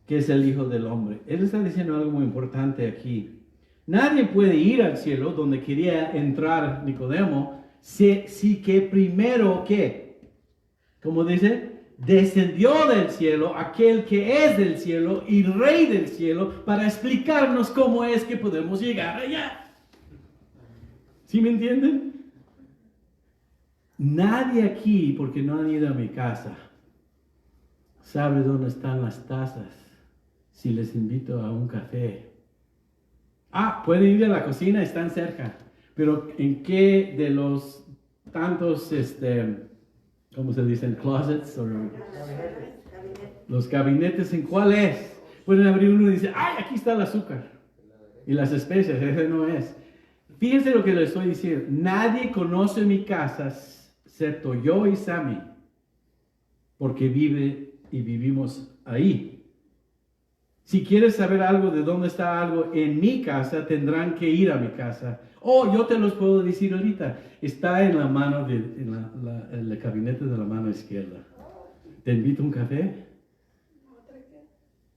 que es el Hijo del Hombre. Él está diciendo algo muy importante aquí. Nadie puede ir al cielo donde quería entrar Nicodemo, si que primero, ¿qué? Como dice, descendió del cielo aquel que es del cielo y rey del cielo para explicarnos cómo es que podemos llegar allá. ¿Sí me entienden? Nadie aquí, porque no han ido a mi casa, sabe dónde están las tazas si les invito a un café. Pueden ir a la cocina, están cerca. Pero ¿en qué de los tantos, ¿cómo se dicen? Closets. Los gabinetes, ¿en cuál es? Pueden abrir uno y decir, ¡ay, aquí está el azúcar! Y las especias, ese no es. Fíjense lo que le estoy diciendo. Nadie conoce mi casa excepto yo y Sammy, porque vive y vivimos ahí. Si quieres saber algo de dónde está algo en mi casa, tendrán que ir a mi casa. Yo te los puedo decir ahorita. Está en la mano, en el gabinete de la mano izquierda. ¿Te invito a un café?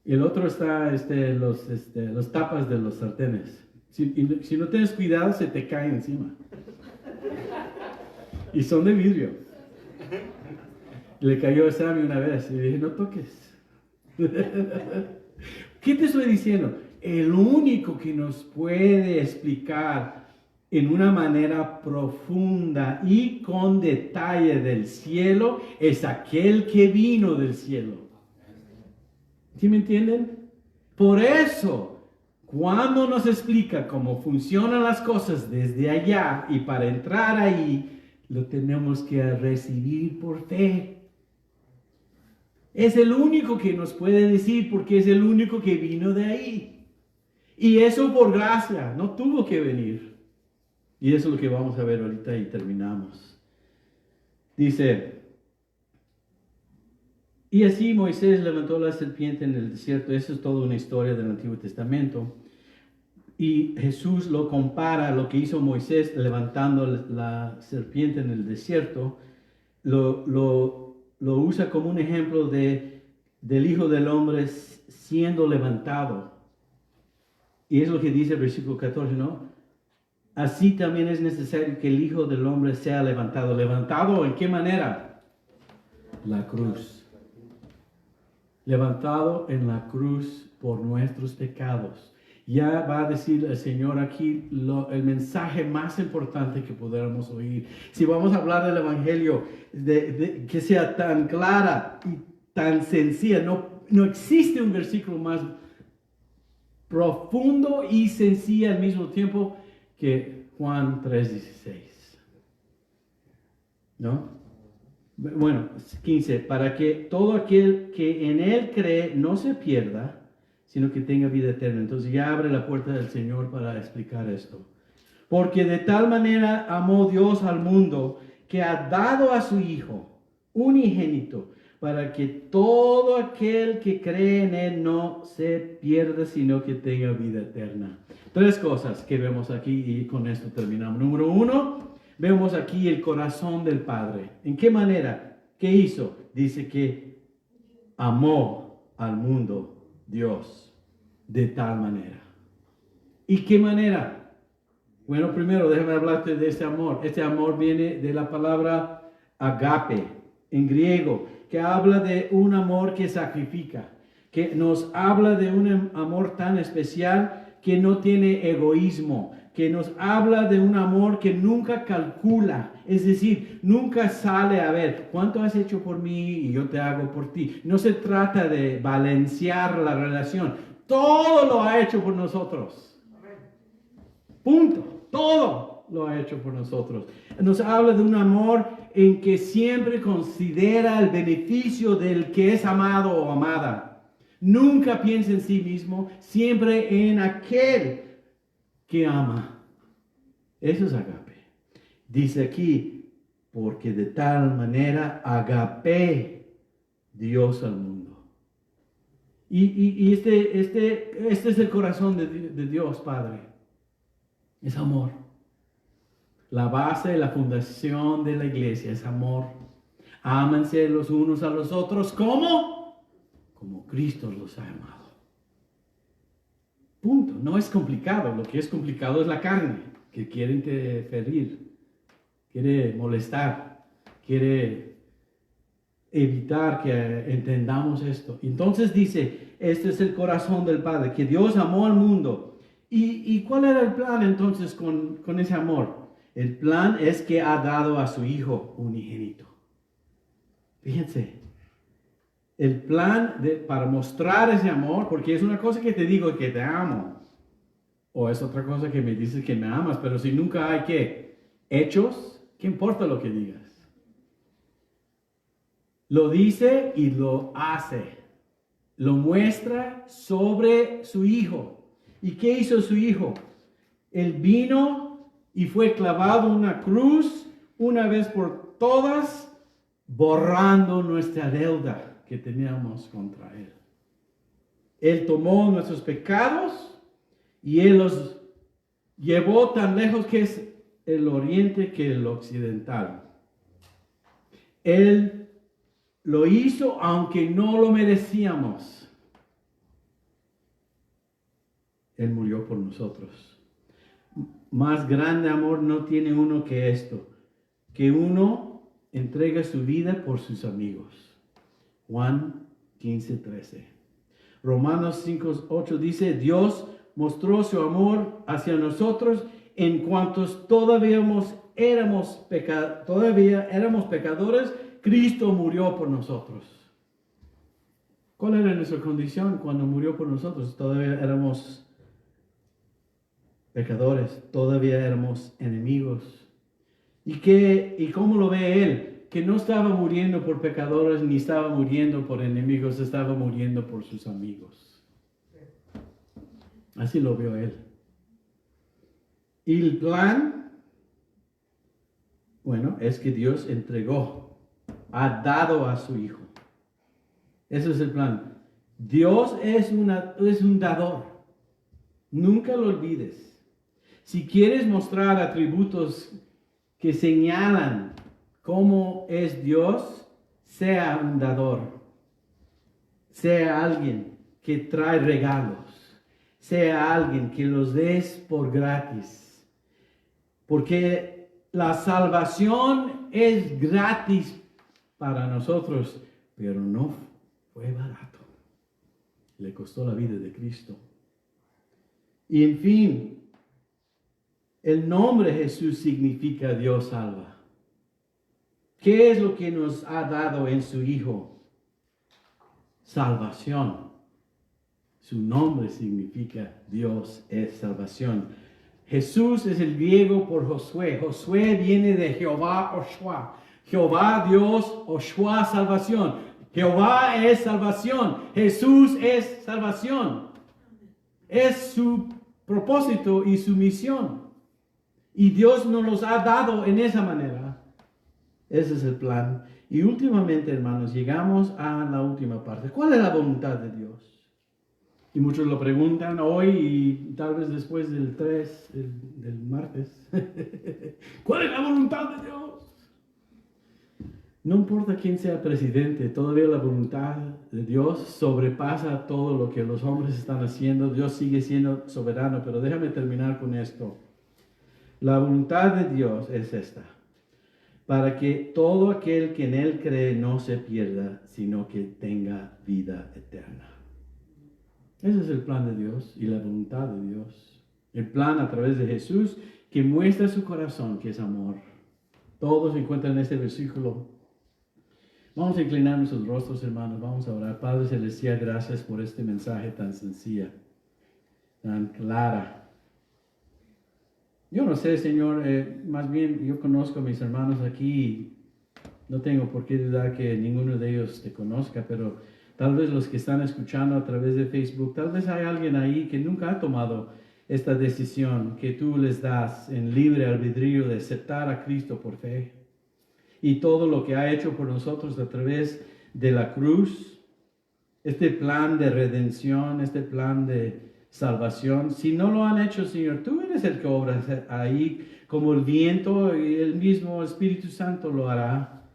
Y el otro está los tapas de los sartenes. Si no tienes cuidado, se te cae encima. Y son de vidrio. Le cayó a Sammy una vez y le dije, no toques. ¿Qué te estoy diciendo? El único que nos puede explicar en una manera profunda y con detalle del cielo es aquel que vino del cielo. ¿Sí me entienden? Por eso, cuando nos explica cómo funcionan las cosas desde allá y para entrar ahí, lo tenemos que recibir por fe. Es el único que nos puede decir porque es el único que vino de ahí. Y eso por gracia, no tuvo que venir. Y eso es lo que vamos a ver ahorita y terminamos. Dice, y así Moisés levantó la serpiente en el desierto. Eso es toda una historia del Antiguo Testamento. Y Jesús lo compara a lo que hizo Moisés levantando la serpiente en el desierto. Lo usa como un ejemplo del Hijo del Hombre siendo levantado. Y es lo que dice el versículo 14, ¿no? Así también es necesario que el Hijo del Hombre sea levantado. ¿Levantado en qué manera? La cruz. Levantado en la cruz por nuestros pecados. Ya va a decir el Señor aquí el mensaje más importante que podamos oír. Si vamos a hablar del Evangelio, que sea tan clara y tan sencilla, no existe un versículo más profundo y sencillo al mismo tiempo que Juan 3:16. ¿No? Bueno, 15. Para que todo aquel que en Él cree no se pierda, sino que tenga vida eterna. Entonces ya abre la puerta del Señor para explicar esto. Porque de tal manera amó Dios al mundo que ha dado a su Hijo unigénito, para que todo aquel que cree en Él no se pierda, sino que tenga vida eterna. Tres cosas que vemos aquí y con esto terminamos. Número uno, vemos aquí el corazón del Padre. ¿En qué manera? ¿Qué hizo? Dice que amó al mundo Dios de tal manera. ¿Y qué manera? Bueno, primero déjame hablarte de este amor. Este amor viene de la palabra agape en griego, que habla de un amor que sacrifica, que nos habla de un amor tan especial que no tiene egoísmo, que nos habla de un amor que nunca calcula, es decir, nunca sale a ver cuánto has hecho por mí y yo te hago por ti. No se trata de balancear la relación, todo lo ha hecho por nosotros. Punto, todo lo ha hecho por nosotros. Nos habla de un amor en que siempre considera el beneficio del que es amado o amada. Nunca piensa en sí mismo, siempre en aquel que ama. Eso es agape. Dice aquí, porque de tal manera agapé Dios al mundo. Y este es el corazón de Dios Padre. Es amor. La base, la fundación de la iglesia es amor. Ámense los unos a los otros. ¿Cómo? Como Cristo los ha amado. Punto. No es complicado. Lo que es complicado es la carne, que quiere interferir, quiere molestar, quiere evitar que entendamos esto. Entonces dice, este es el corazón del Padre, que Dios amó al mundo. ¿Y cuál era el plan entonces con ese amor? El plan es que ha dado a su Hijo unigénito. Fíjense, el plan para mostrar ese amor, porque es una cosa que te digo que te amo, o es otra cosa que me dices que me amas, pero si nunca hay ¿qué? Hechos, ¿qué importa lo que digas? Lo dice y lo hace, lo muestra sobre su Hijo. ¿Y qué hizo su Hijo? Él vino y fue clavado en una cruz una vez por todas, borrando nuestra deuda que teníamos contra Él. Él tomó nuestros pecados y Él los llevó tan lejos que es el oriente que el occidental. Él lo hizo aunque no lo merecíamos. Él murió por nosotros. Más grande amor no tiene uno que esto, que uno entrega su vida por sus amigos. Juan 15:13. Romanos 5:8 dice, Dios mostró su amor hacia nosotros en cuantos todavía éramos pecadores, Cristo murió por nosotros. ¿Cuál era nuestra condición cuando murió por nosotros? Todavía éramos pecadores, todavía éramos enemigos. ¿Y cómo lo ve Él? Que no estaba muriendo por pecadores ni estaba muriendo por enemigos, estaba muriendo por sus amigos. Así lo vio Él. Y el plan, bueno, es que Dios ha dado a su Hijo. Ese es el plan. Dios es un dador. Nunca lo olvides. Si quieres mostrar atributos que señalan cómo es Dios, sea un dador. Sea alguien que trae regalos. Sea alguien que los des por gratis. Porque la salvación es gratis para nosotros, pero no fue barato. Le costó la vida de Cristo. Y en fin, el nombre Jesús significa Dios salva. ¿Qué es lo que nos ha dado en su Hijo? Salvación. Su nombre significa Dios es salvación. Jesús es el griego por Josué. Josué viene de Jehová Oshua. Jehová Dios, Oshua salvación. Jehová es salvación. Jesús es salvación. Es su propósito y su misión. Y Dios nos los ha dado en esa manera. Ese es el plan. Y últimamente, hermanos, llegamos a la última parte. ¿Cuál es la voluntad de Dios? Y muchos lo preguntan hoy y tal vez después del 3, del martes. ¿Cuál es la voluntad de Dios? No importa quién sea presidente, todavía la voluntad de Dios sobrepasa todo lo que los hombres están haciendo. Dios sigue siendo soberano, pero déjame terminar con esto. La voluntad de Dios es esta: para que todo aquel que en Él cree no se pierda, sino que tenga vida eterna. Ese es el plan de Dios y la voluntad de Dios. El plan a través de Jesús que muestra su corazón, que es amor. Todo se encuentra en este versículo. Vamos a inclinar nuestros rostros, hermanos. Vamos a orar. Padre Celestial, gracias por este mensaje tan sencilla, tan clara. Yo no sé, Señor, más bien yo conozco a mis hermanos aquí y no tengo por qué dudar que ninguno de ellos te conozca, pero tal vez los que están escuchando a través de Facebook, tal vez hay alguien ahí que nunca ha tomado esta decisión que tú les das en libre albedrío de aceptar a Cristo por fe. Y todo lo que ha hecho por nosotros a través de la cruz, este plan de redención, este plan de salvación. Si no lo han hecho, Señor, tú eres el que obras ahí como el viento y el mismo Espíritu Santo lo hará.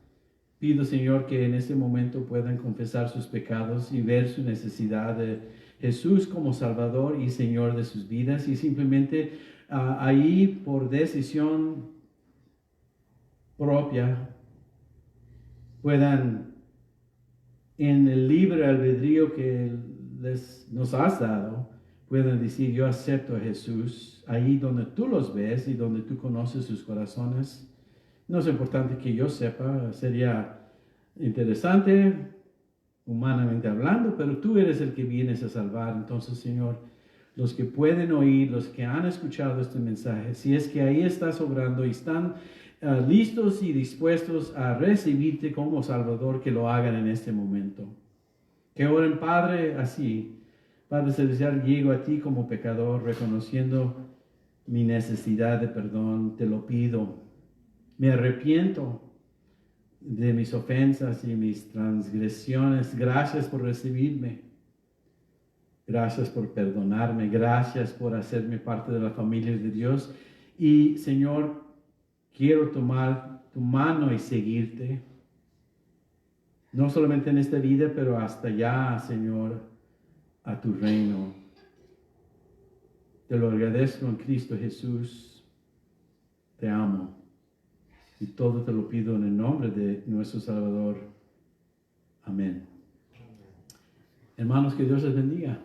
Pido, Señor, que en este momento puedan confesar sus pecados y ver su necesidad de Jesús como Salvador y Señor de sus vidas, y simplemente ahí por decisión propia puedan, en el libre albedrío que nos has dado, puedan decir: yo acepto a Jesús ahí donde tú los ves y donde tú conoces sus corazones. No es importante que yo sepa, sería interesante humanamente hablando, pero tú eres el que vienes a salvar. Entonces, Señor, los que pueden oír, los que han escuchado este mensaje, si es que ahí estás obrando y están listos y dispuestos a recibirte como Salvador, que lo hagan en este momento. Que oren, Padre, así. Padre Celestial, llego a ti como pecador, reconociendo mi necesidad de perdón, te lo pido. Me arrepiento de mis ofensas y mis transgresiones. Gracias por recibirme. Gracias por perdonarme. Gracias por hacerme parte de la familia de Dios. Y Señor, quiero tomar tu mano y seguirte. No solamente en esta vida, pero hasta allá, Señor, a tu reino. Te lo agradezco en Cristo Jesús. Te amo. Y todo te lo pido en el nombre de nuestro Salvador. Amén. Hermanos, que Dios les bendiga.